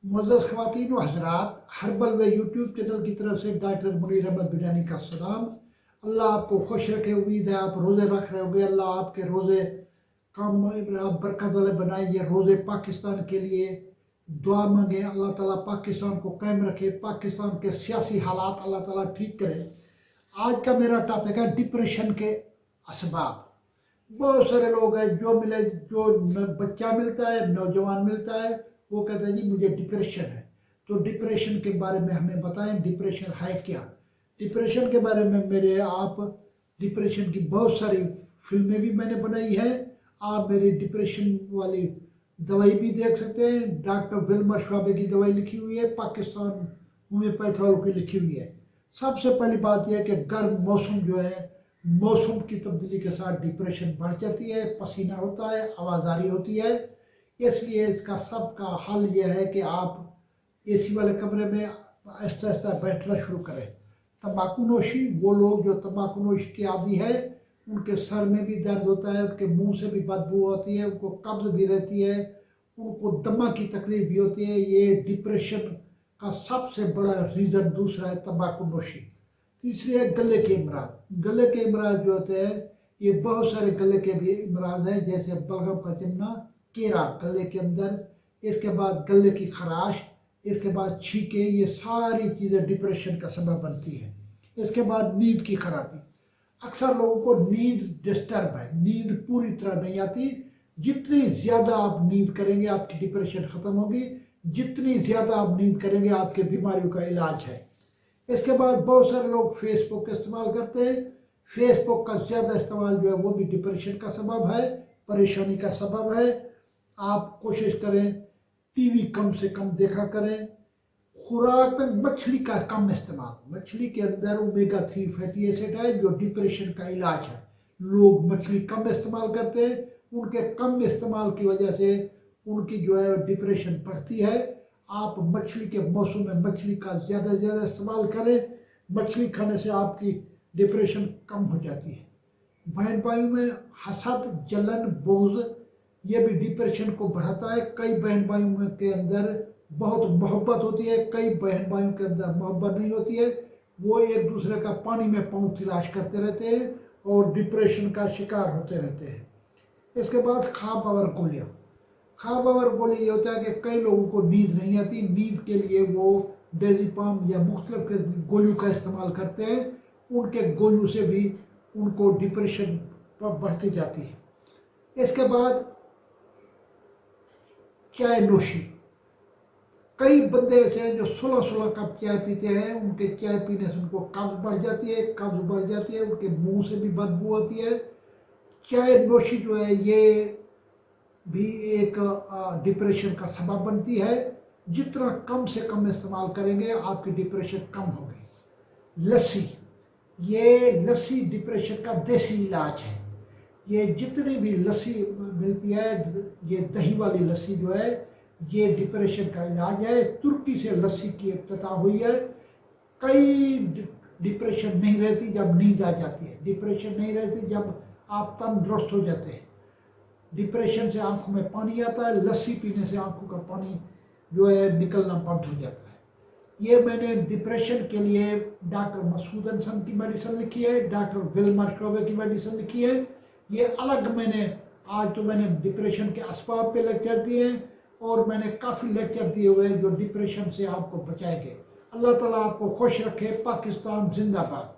मुअज़्ज़ज़ ख़वातीन व हज़रात, हर्बल व यूट्यूब चैनल की तरफ से डॉक्टर मुनीर अहमद बिडानी का सलाम। अल्लाह आपको खुश रखे। उम्मीद है आप रोज़े रख रहे होंगे। अल्लाह आपके रोज़े काम आप बरकत वाले बनाए। ये रोज़े पाकिस्तान के लिए दुआ मांगे, अल्लाह ताला पाकिस्तान को कायम रखे, पाकिस्तान के सियासी हालात अल्लाह ताला ठीक करे। आज का मेरा टॉपिक है डिप्रेशन के असबाब। बहुत सारे लोग हैं जो मिले, जो बच्चा मिलता है, नौजवान मिलता है, वो कहता है जी मुझे डिप्रेशन है। तो डिप्रेशन के बारे में हमें बताएं, डिप्रेशन है क्या। डिप्रेशन के बारे में मेरे आप डिप्रेशन की बहुत सारी फिल्में भी मैंने बनाई है। आप मेरी डिप्रेशन वाली दवाई भी देख सकते हैं। डॉक्टर विल्मर श्वाबे की दवाई लिखी हुई है, पाकिस्तान होम्योपैथों की लिखी हुई है। सबसे पहली बात यह है कि गर्म मौसम जो है, मौसम की तब्दीली के साथ डिप्रेशन बढ़ जाती है, पसीना होता है, आवाज़ारी होती है। इसलिए इसका सबका हल यह है कि आप एसी वाले कमरे में आहिस्ता आहिस्ता बैठना शुरू करें। तंबाकू नोशी, वो लोग जो तंबाकू नोशी के आदी है, उनके सर में भी दर्द होता है, उनके मुंह से भी बदबू होती है, उनको कब्ज भी रहती है, उनको दमा की तकलीफ भी होती है। ये डिप्रेशन का सबसे बड़ा रीज़न दूसरा है तंबाकू नोशी। तीसरी है गले के इमराज। गले के इमराज जो होते हैं, ये बहुत सारे गले के भी इमराज हैं, जैसे बलगम का चिमना, केरा गले के अंदर, इसके बाद गले की खराश, इसके बाद छींके, ये सारी चीज़ें डिप्रेशन का सबब बनती है। इसके बाद नींद की खराबी। अक्सर लोगों को नींद डिस्टर्ब है, नींद पूरी तरह नहीं आती। जितनी ज़्यादा आप नींद करेंगे आपकी डिप्रेशन ख़त्म होगी, जितनी ज़्यादा आप नींद करेंगे आपके बीमारियों का इलाज है। इसके बाद बहुत सारे लोग फेसबुक का इस्तेमाल करते हैं। फेसबुक का ज़्यादा इस्तेमाल जो है वो भी डिप्रेशन का सबब है, परेशानी का सबब है। आप कोशिश करें टीवी कम से कम देखा करें। खुराक में मछली का कम इस्तेमाल। मछली के अंदर ओमेगा 3 फैटी एसिड है जो डिप्रेशन का इलाज है। लोग मछली कम इस्तेमाल करते हैं, उनके कम इस्तेमाल की वजह से उनकी जो है डिप्रेशन बढ़ती है। आप मछली के मौसम में मछली का ज़्यादा से ज़्यादा इस्तेमाल करें। मछली खाने से आपकी डिप्रेशन कम हो जाती है। बहन भाइयों में हसद, जलन, बोझ, ये भी डिप्रेशन को बढ़ाता है। कई बहन भाइयों के अंदर बहुत मोहब्बत होती है, कई बहन भाइयों के अंदर मोहब्बत नहीं होती है। वो एक दूसरे का पानी में पाँव तलाश करते रहते हैं और डिप्रेशन का शिकार होते रहते हैं। इसके बाद ख्वाब और गोलियाँ। ख्वाब और गोली ये होता है कि कई लोगों को नींद नहीं आती, नींद के लिए वो डेज़िपाम या मुख्तलिफ गोलियों का इस्तेमाल करते हैं। उनके गोलियों से भी उनको डिप्रेशन पर बढ़ती जाती है। इसके बाद चाय नोशी। कई बंदे ऐसे हैं जो 16-16 कप चाय पीते हैं। उनके चाय पीने से उनको कब्ज बढ़ जाती है, कब्ज बढ़ जाती है, उनके मुंह से भी बदबू होती है। चाय नोशी जो है ये भी एक डिप्रेशन का सबब बनती है। जितना कम से कम इस्तेमाल करेंगे आपकी डिप्रेशन कम होगी। लस्सी, ये लस्सी डिप्रेशन का देसी इलाज है। ये जितनी भी लस्सी मिलती है, ये दही वाली लस्सी जो है, ये डिप्रेशन का इलाज है। तुर्की से लस्सी की इब्तिदा हुई है। कई डिप्रेशन नहीं रहती जब नींद आ जाती है, डिप्रेशन नहीं रहती जब आप तंदुरुस्त हो जाते हैं। डिप्रेशन से आंखों में पानी आता है, लस्सी पीने से आंखों का पानी जो है निकलना बंद हो जाता है। ये मैंने डिप्रेशन के लिए डॉक्टर मसूद अंसन की मेडिसिन लिखी है, डॉक्टर विल्मर श्वाबे की मेडिसिन लिखी है। ये अलग मैंने आज तो मैंने डिप्रेशन के असबाब पे लेक्चर दिए हैं और मैंने काफ़ी लेक्चर दिए हुए हैं जो डिप्रेशन से आपको बचाएंगे। अल्लाह ताला आपको खुश रखे। पाकिस्तान जिंदाबाद।